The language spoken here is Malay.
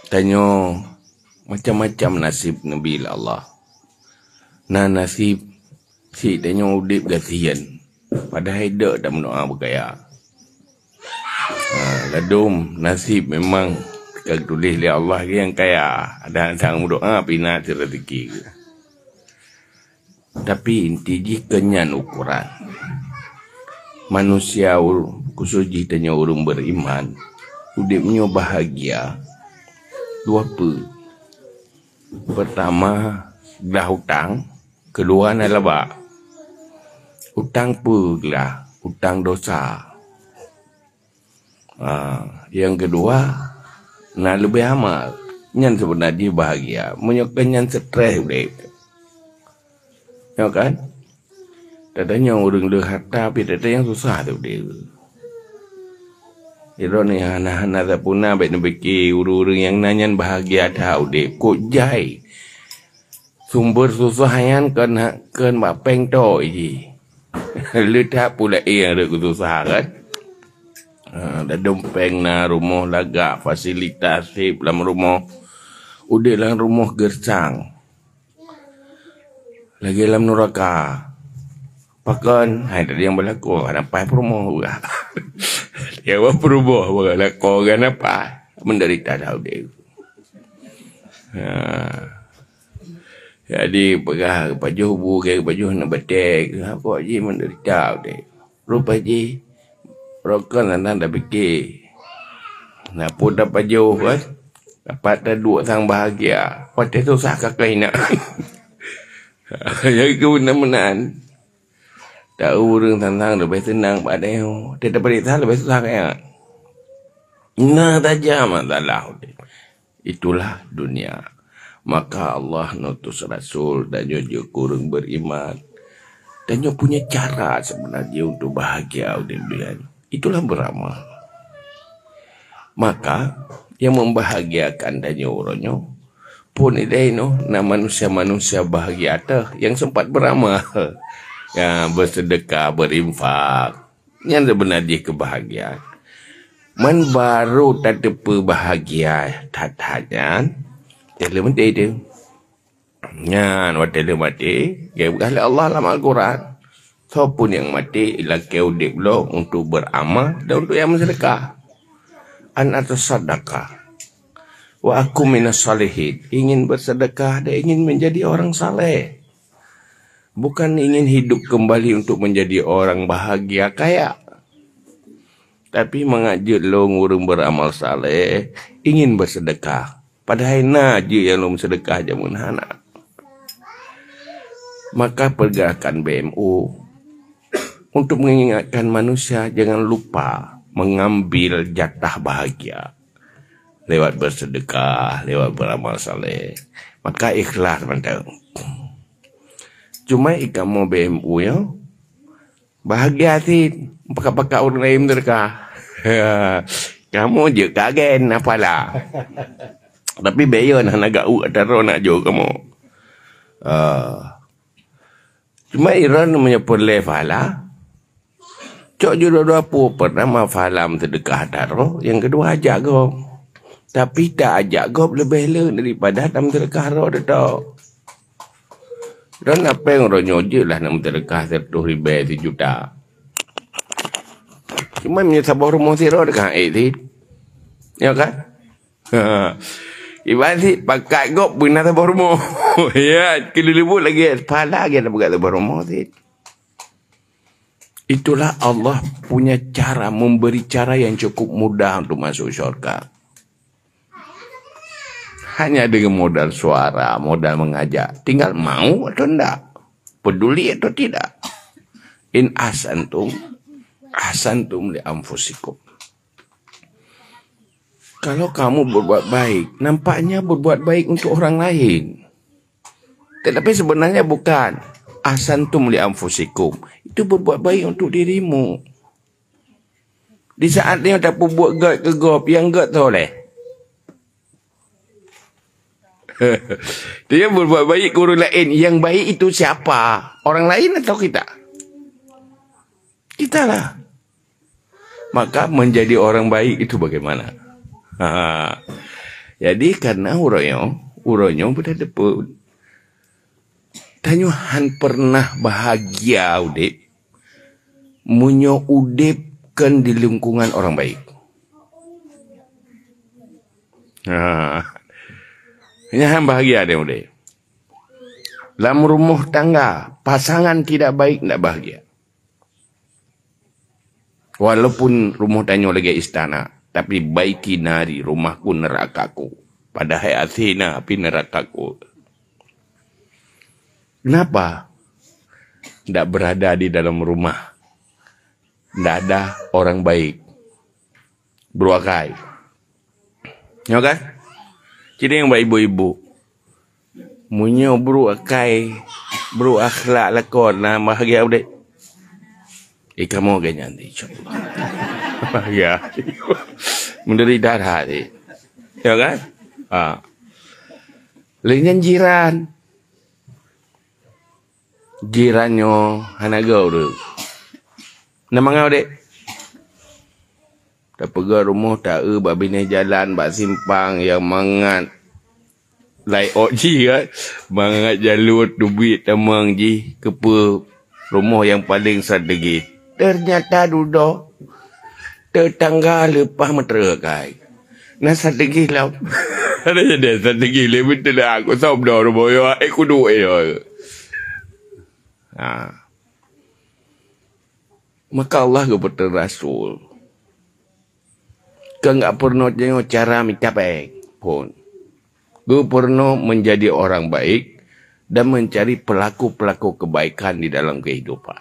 Tanya macam-macam nasib Nabi Allah. Nah nasib si tanya udip gasian. Padahal dak dah mendoa berkaya. Ladum nasib memang tulis oleh Allah yang kaya. Ada sang doa pina rezeki. Tapi inti kenyan ukuran. Manusia kusuji tanya urung beriman. Udipnya bahagia. Dua apa? Pertama dah hutang. Kedua adalah hutang pula, hutang dosa. Yang kedua, nak lebih amal. Yang sebenarnya bahagia. Menyokong yang stres boleh. Ya kan? Tadanya orang dah harta, tapi tadanya yang susah tu dia. Iro ni anak-anak tak punah baik nak fikir urang-urang yang nanyan bahagia dah udip. Kok jai. Sumber susah yang kan bapeng to je. Letak pula yang ada susah kan. Dah dompeng na rumah lagak fasilitas dalam rumah. Udah dalam rumah gersang. Lagi dalam neraka. Pakan, hai tadi yang berlaku nampai rumah juga. Dia apa rumah berlaku kan apa? Menderita dah dia. Jadi pegah baju bukan baju nak betek. Apa je menderita dia. Rupa je rokon anda dah fikir. Nak pun dapat jauh kan? Dapat dah dua sang bahagia. Patut susah kakak nak. Yang kebenaran. Tahu orang tentang lebih senang pada yang dia dapat itu lebih susah kan? Nah saja masalah. Itulah dunia. Maka Allah nutus Rasul dan juga kurang beriman. Dan dia punya cara sebenarnya untuk bahagia. Itulah beramal. Maka yang membahagiakan dan orangnya pun ini nah manusia-manusia bahagia yang sempat beramal. Yang bersedekah, berinfak. Yang sebenarnya kebahagiaan. Man baru tak ada bahagia. Tak hanya. Tele mati dia. Yang tele mati. Dia berkali Allah dalam Al-Quran. Siapapun yang mati. Ila keudip lo untuk beramal. Dan untuk yang bersedekah. An atas sadaqah. Wa aku minas salihin. Ingin bersedekah dan ingin menjadi orang saleh. Bukan ingin hidup kembali untuk menjadi orang bahagia kaya. Tapi mengajak lo ngurung beramal saleh. Ingin bersedekah. Padahal naji yang lo bersedekah jamun anak. Maka pergerakan BMU. Untuk mengingatkan manusia jangan lupa mengambil jatah bahagia. Lewat bersedekah, lewat beramal saleh. Maka ikhlas mantap. Cuma ikan mau BMU ya. Bahagia sih. Pakai-pakai orang lain mereka. Kamu je kagen apalah. Tapi bayon nak gau atau nak jo kamu. Cuma Iran punya perle fala. Cok jodoh apa pertama falam sedekah daro, yang kedua ajak go. Tapi tak ajak go lebih le daripada tam sedekah ro dah. Dan apa yang orang nyoje lah nak sedekah 100 ribu 1 juta. Cuma menyesabah rumah siro dekat itu. Ya kan? Ibarat pakai gop pun nak sabah rumah. Ya, kelilibut lagi pala lagi nak buat sabah rumah sih. Itulah Allah punya cara, memberi cara yang cukup mudah untuk masuk syurga. Hanya dengan modal suara, modal mengajak. Tinggal mau atau tidak. Peduli atau tidak. In asantum li anfusikum. Kalau kamu berbuat baik, nampaknya berbuat baik untuk orang lain. Tetapi sebenarnya bukan. Asantum li anfusikum. Itu berbuat baik untuk dirimu. Di saat dia tak buat gad ke gop, yang gad tu oleh. Dia berbuat baik ke orang lain. Yang baik itu siapa? Orang lain atau kita? Kita lah. Maka menjadi orang baik itu bagaimana? Jadi karena uronyo berada pun. Tanyuhan pernah bahagia udip. Munyo udip kan di lingkungan orang baik. Nyahan bahagia dia udip. Dalam rumah tangga, pasangan tidak baik, tidak bahagia. Walaupun rumah tanyo lagi istana, tapi baiki nari rumahku nerakaku. Padahal Athena api nerakaku. Kenapa? Tidak berada di dalam rumah. Tidak ada orang baik. Beruakai. Ya kan? Jadi yang baik ibu-ibu. Munyo beruakai. Beruakhlak lakon. Nah, bahagia udah. Kamu ganyan nanti. InsyaAllah. Bahagia. Menderita darah ni. Ya kan? Dengan jiran. Jirannya hanagau tu. Nama ngau dek. Tak pergi rumah tak babine jalan bak simpang yang mangat. Lai ji kan. Mangat jalur duit tamang ji kepa rumah yang paling strategi. Ternyata duduk tetangga lepas meterakai. Nah strategi lah. Ada jadi strategi lebih betul lah. Aku sabda rumah ya. Aku duit ya. Maka Allah kepada Rasul ke enggak pernah tengok cara minta baik pun. Gue pernah menjadi orang baik dan mencari pelaku-pelaku kebaikan di dalam kehidupan.